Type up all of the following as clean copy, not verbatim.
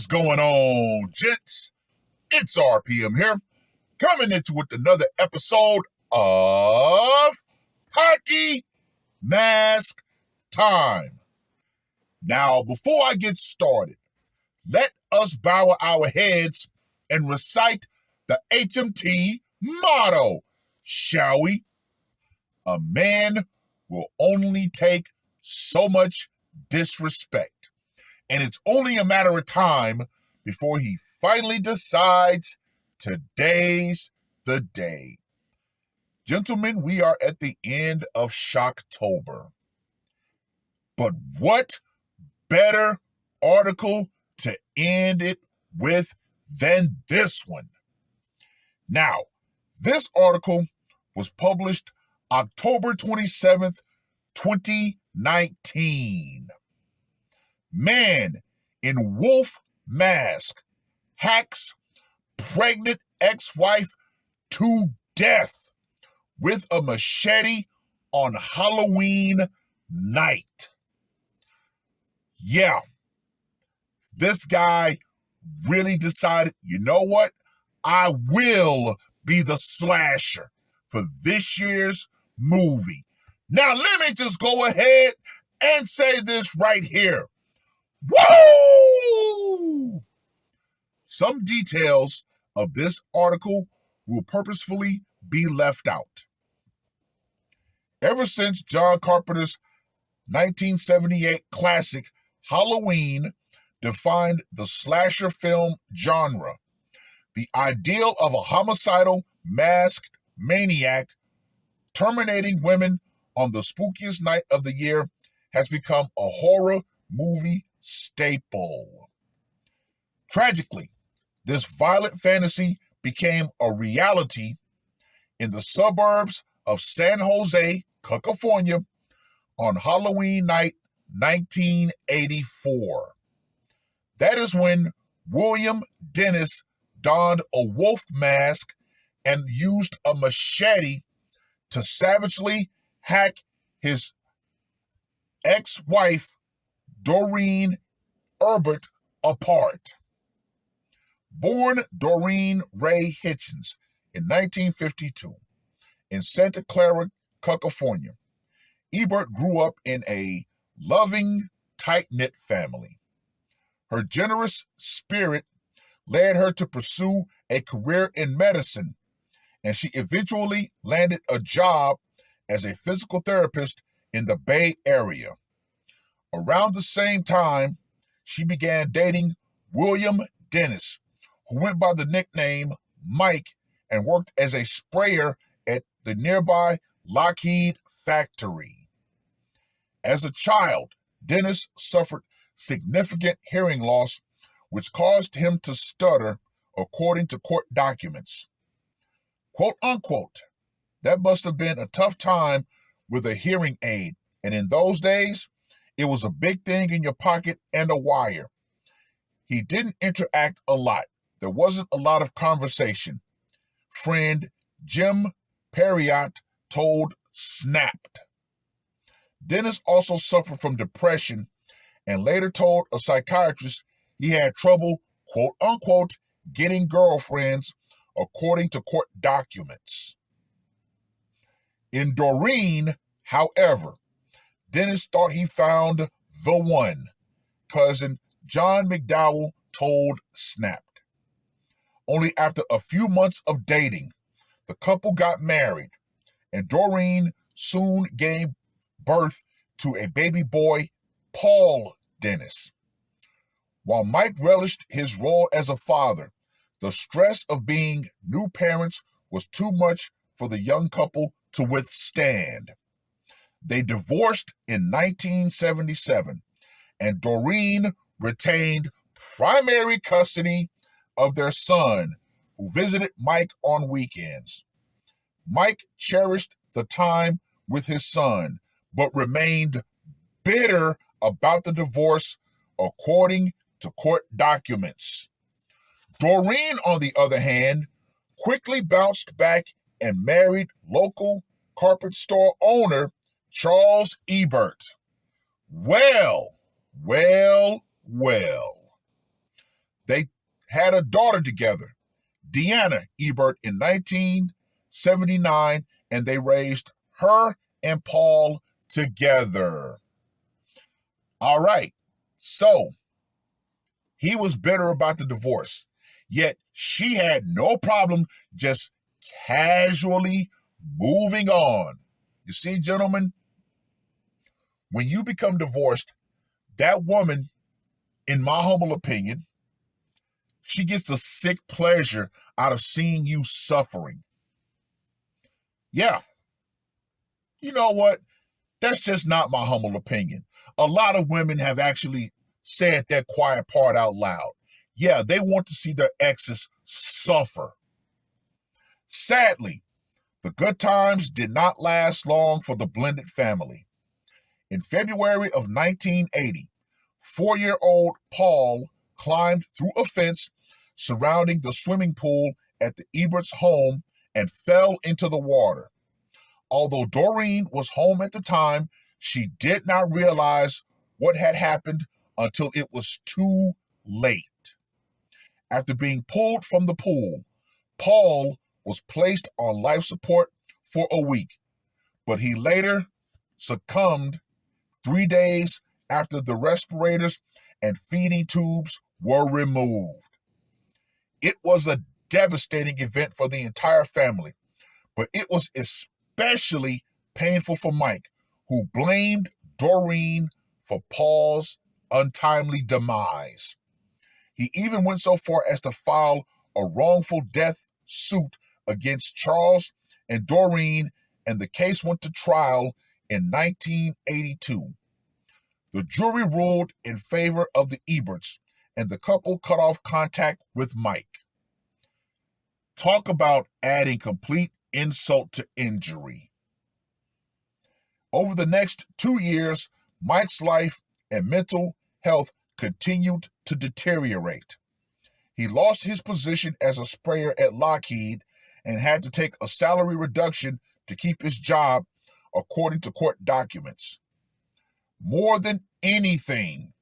is going on, gents? It's R.P.M. here, coming into with another episode of Hockey Mask Time. Now, before I get started, let us bow our heads and recite the HMT motto, shall we? A man will only take so much disrespect, and it's only a matter of time before he finally decides today's the day. Gentlemen, we are at the end of Shocktober. But what better article to end it with than this one? Now, this article was published October 27th, 2019. Man in wolf mask hacks pregnant ex-wife to death with a machete on Halloween night. Yeah, this guy really decided, you know what? I will be the slasher for this year's movie. Now, let me just go ahead and say this right here. Woo! Some details of this article will purposefully be left out. Ever since John Carpenter's 1978 classic Halloween defined the slasher film genre, the ideal of a homicidal masked maniac terminating women on the spookiest night of the year has become a horror movie staple. Tragically, this violent fantasy became a reality in the suburbs of San Jose, California, on Halloween night 1984. That is when William Dennis donned a wolf mask and used a machete to savagely hack his ex-wife, Doreen Erbert, apart. Born Doreen Ray Hitchens in 1952 in Santa Clara, California, Ebert grew up in a loving, tight-knit family. Her generous spirit led her to pursue a career in medicine, and she eventually landed a job as a physical therapist in the Bay Area. Around the same time, she began dating William Dennis, who went by the nickname Mike and worked as a sprayer at the nearby Lockheed factory. As a child, Dennis suffered significant hearing loss, which caused him to stutter, according to court documents. Quote unquote, that must have been a tough time with a hearing aid, and in those days, it was a big thing in your pocket and a wire. He didn't interact a lot. There wasn't a lot of conversation. Friend Jim Perriott told Snapped. Dennis also suffered from depression and later told a psychiatrist he had trouble, quote unquote, getting girlfriends, according to court documents. In Doreen, however, Dennis thought he found the one, cousin John McDowell told Snapped. Only after a few months of dating, the couple got married, and Doreen soon gave birth to a baby boy, Paul Dennis. While Mike relished his role as a father, the stress of being new parents was too much for the young couple to withstand. They divorced in 1977, and Doreen retained primary custody of their son, who visited Mike on weekends. Mike cherished the time with his son, but remained bitter about the divorce, according to court documents. Doreen, on the other hand, quickly bounced back and married local carpet store owner Charles Ebert. Well. had a daughter together, Deanna Ebert, in 1979, and they raised her and Paul together. All right, so he was bitter about the divorce, yet she had no problem just casually moving on. You see, gentlemen, when you become divorced, that woman, in my humble opinion, she gets a sick pleasure out of seeing you suffering. Yeah, you know what? That's just not my humble opinion. A lot of women have actually said that quiet part out loud. Yeah, they want to see their exes suffer. Sadly, the good times did not last long for the blended family. In February of 1980, 4-year-old Paul climbed through a fence surrounding the swimming pool at the Eberts' home and fell into the water. Although Doreen was home at the time, she did not realize what had happened until it was too late. After being pulled from the pool, Paul was placed on life support for a week, but he later succumbed 3 days after the respirators and feeding tubes were removed. It was a devastating event for the entire family, but it was especially painful for Mike, who blamed Doreen for Paul's untimely demise. He even went so far as to file a wrongful death suit against Charles and Doreen, and the case went to trial in 1982. The jury ruled in favor of the Eberts, and the couple cut off contact with Mike. Talk about adding complete insult to injury. Over the next 2 years, Mike's life and mental health continued to deteriorate. He lost his position as a sprayer at Lockheed and had to take a salary reduction to keep his job, according to court documents. More than anything,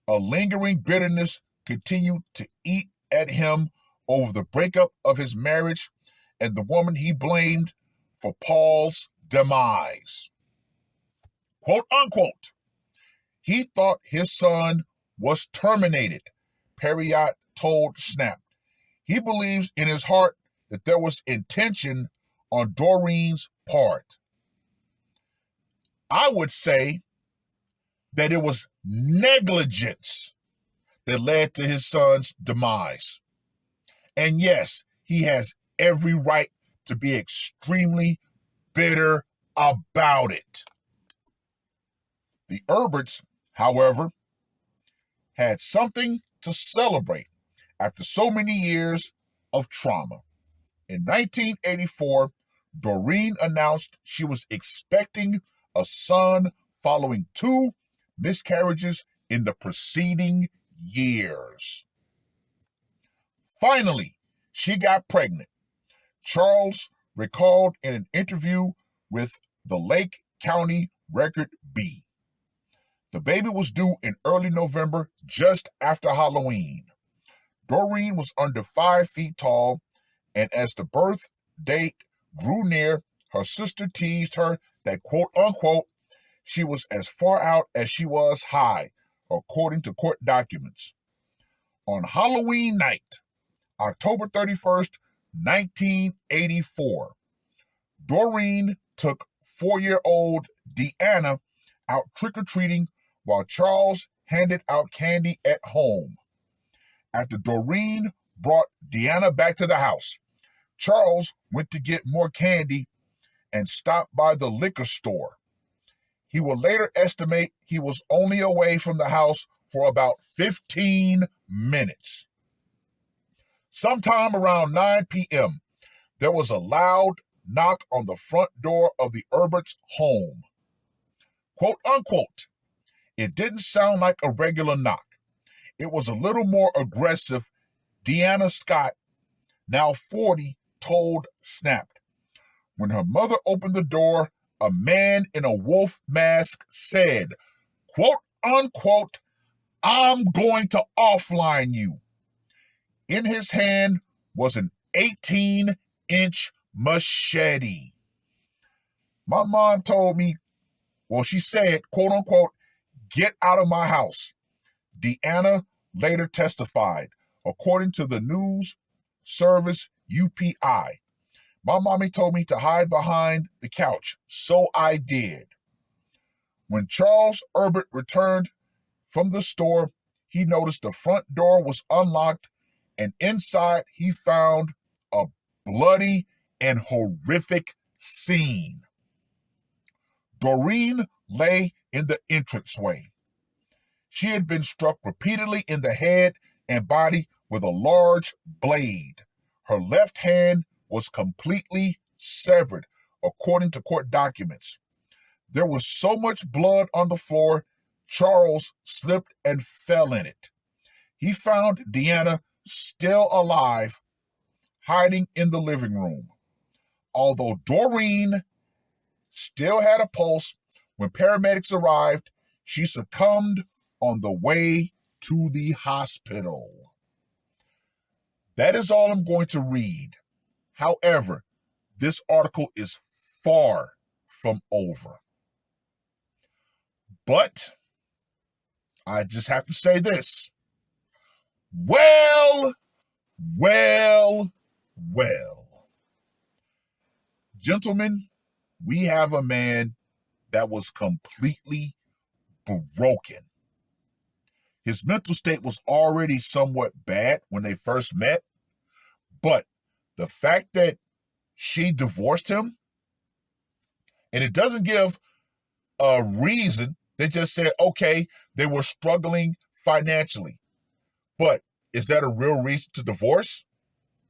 a lingering bitterness continued to eat at him over the breakup of his marriage and the woman he blamed for Paul's demise. Quote unquote, he thought his son was terminated, Perriott told Snap. He believes in his heart that there was intention on Doreen's part. I would say that it was negligence that led to his son's demise. And yes, he has every right to be extremely bitter about it. The Eberts, however, had something to celebrate after so many years of trauma. In 1984, Doreen announced she was expecting a son following 2 miscarriages in the preceding years. Finally, she got pregnant. Charles recalled in an interview with the Lake County Record B. The baby was due in early November, just after Halloween. Doreen was under 5 feet tall, and as the birth date grew near, her sister teased her that, quote unquote, she was as far out as she was high, according to court documents. On Halloween night, October 31st, 1984, Doreen took 4-year-old Deanna out trick-or-treating while Charles handed out candy at home. After Doreen brought Deanna back to the house, Charles went to get more candy and stopped by the liquor store. He will later estimate he was only away from the house for about 15 minutes. Sometime around 9 p.m., there was a loud knock on the front door of the Eberts' home. Quote unquote, it didn't sound like a regular knock. It was a little more aggressive, Deanna Scott, now 40, told Snap. When her mother opened the door, a man in a wolf mask said, quote unquote, I'm going to offline you. In his hand was an 18-inch machete. My mom told me, well, she said, quote unquote, "Get out of my house." Deanna later testified, according to the news service UPI. My mommy told me to hide behind the couch, so I did. When Charles Herbert returned from the store, he noticed the front door was unlocked, and inside he found a bloody and horrific scene. Doreen lay in the entranceway. She had been struck repeatedly in the head and body with a large blade. Her left hand was completely severed, according to court documents. There was so much blood on the floor, Charles slipped and fell in it. He found Deanna still alive, hiding in the living room. Although Doreen still had a pulse, when paramedics arrived, she succumbed on the way to the hospital. That is all I'm going to read. However, this article is far from over. But I just have to say this. Well. Gentlemen, we have a man that was completely broken. His mental state was already somewhat bad when they first met, but the fact that she divorced him, and it doesn't give a reason, they just said, okay, they were struggling financially. But is that a real reason to divorce?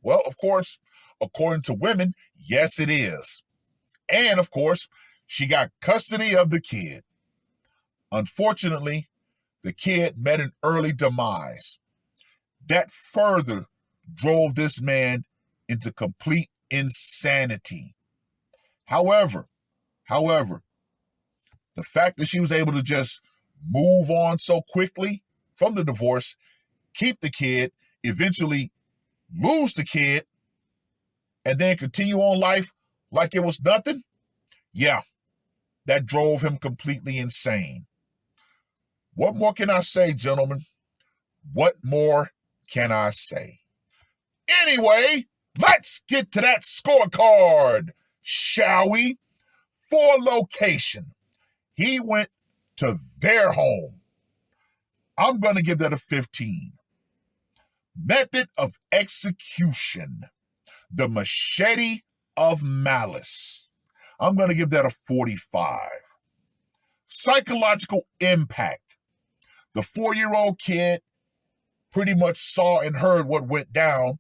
Well, of course, according to women, yes, it is. And of course, she got custody of the kid. Unfortunately, the kid met an early demise. That further drove this man into complete insanity. However, the fact that she was able to just move on so quickly from the divorce, keep the kid, eventually lose the kid, and then continue on life like it was nothing, yeah, that drove him completely insane. What more can I say, gentlemen? What more can I say? Anyway, let's get to that scorecard, shall we? For location, he went to their home. I'm going to give that a 15. Method of execution, the machete of malice. I'm going to give that a 45. Psychological impact. The 4-year-old kid pretty much saw and heard what went down.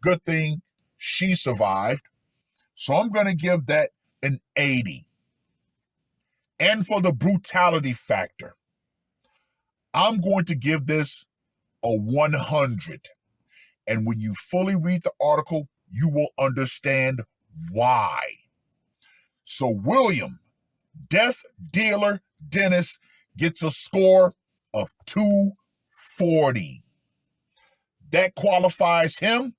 Good thing she survived. So I'm going to give that an 80. And for the brutality factor, I'm going to give this a 100. And when you fully read the article, you will understand why. So William, Death Dealer Dennis, gets a score of 240. That qualifies him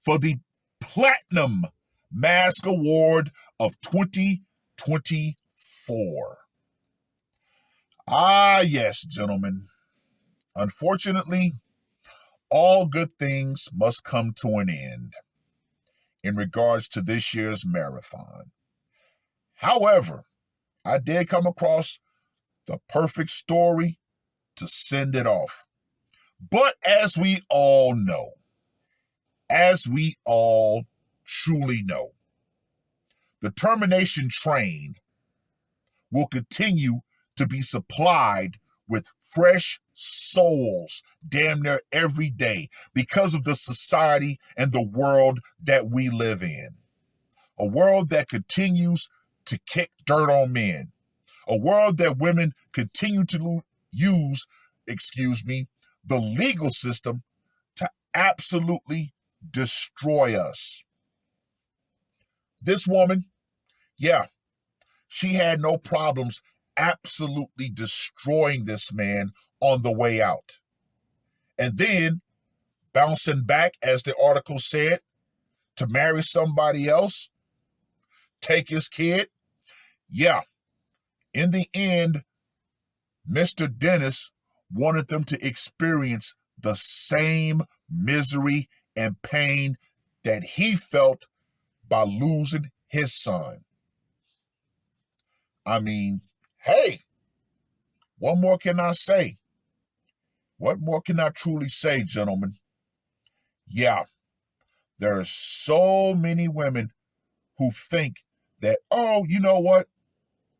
for the Platinum Mask Award of 2024. Ah, yes, gentlemen. Unfortunately, all good things must come to an end in regards to this year's marathon. However, I did come across the perfect story to send it off. But as we all truly know, the termination train will continue to be supplied with fresh souls damn near every day because of the society and the world that we live in. A world that continues to kick dirt on men. A world that women continue to use, the legal system to absolutely destroy us. This woman, yeah, she had no problems absolutely destroying this man on the way out. And then bouncing back, as the article said, to marry somebody else, take his kid. Yeah, in the end, Mr. Dennis wanted them to experience the same misery and pain that he felt by losing his son. I mean, hey, what more can I say? What more can I truly say, gentlemen? Yeah, there are so many women who think that, oh, you know what?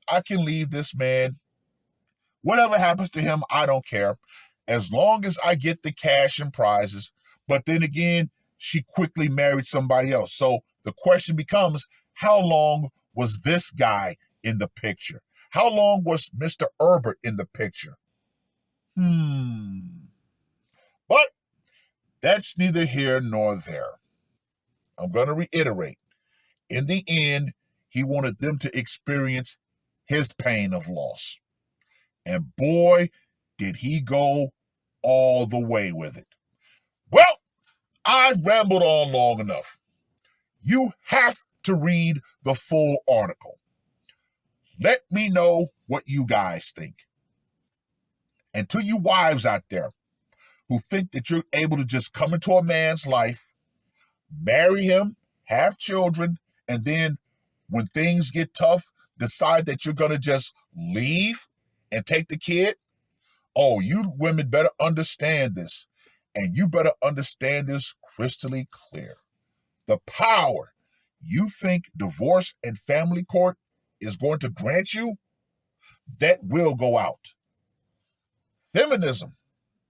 I can leave this man. Whatever happens to him, I don't care. As long as I get the cash and prizes. But then again, she quickly married somebody else. So the question becomes, how long was this guy in the picture? How long was Mr. Herbert in the picture? But that's neither here nor there. I'm going to reiterate. In the end, he wanted them to experience his pain of loss. And boy, did he go all the way with it. Well, I've rambled on long enough. You have to read the full article. Let me know what you guys think. And to you wives out there who think that you're able to just come into a man's life, marry him, have children, and then when things get tough, decide that you're going to just leave and take the kid. Oh, you women better understand this. And you better understand this crystally clear. The power you think divorce and family court is going to grant you, that will go out. Feminism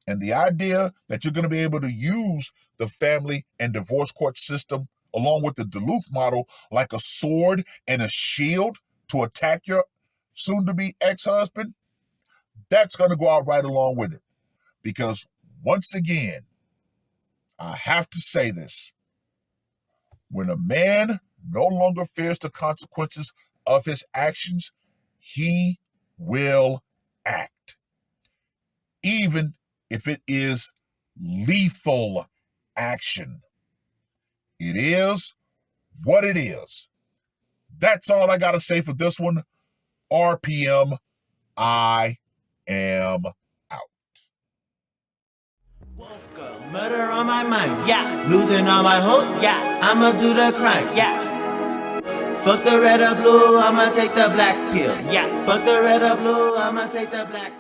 and the idea that you're going to be able to use the family and divorce court system along with the Duluth model like a sword and a shield to attack your soon-to-be ex-husband, that's going to go out right along with it. Because once again, I have to say this. When a man no longer fears the consequences of his actions, he will act. Even if it is lethal action. It is what it is. That's all I got to say for this one. R.P.M. I am out. Woke up, murder on my mind, yeah. Losing all my hope, yeah. I'ma do the crime, yeah. Fuck the red or blue, I'ma take the black pill, yeah. Fuck the red or blue, I'ma take the black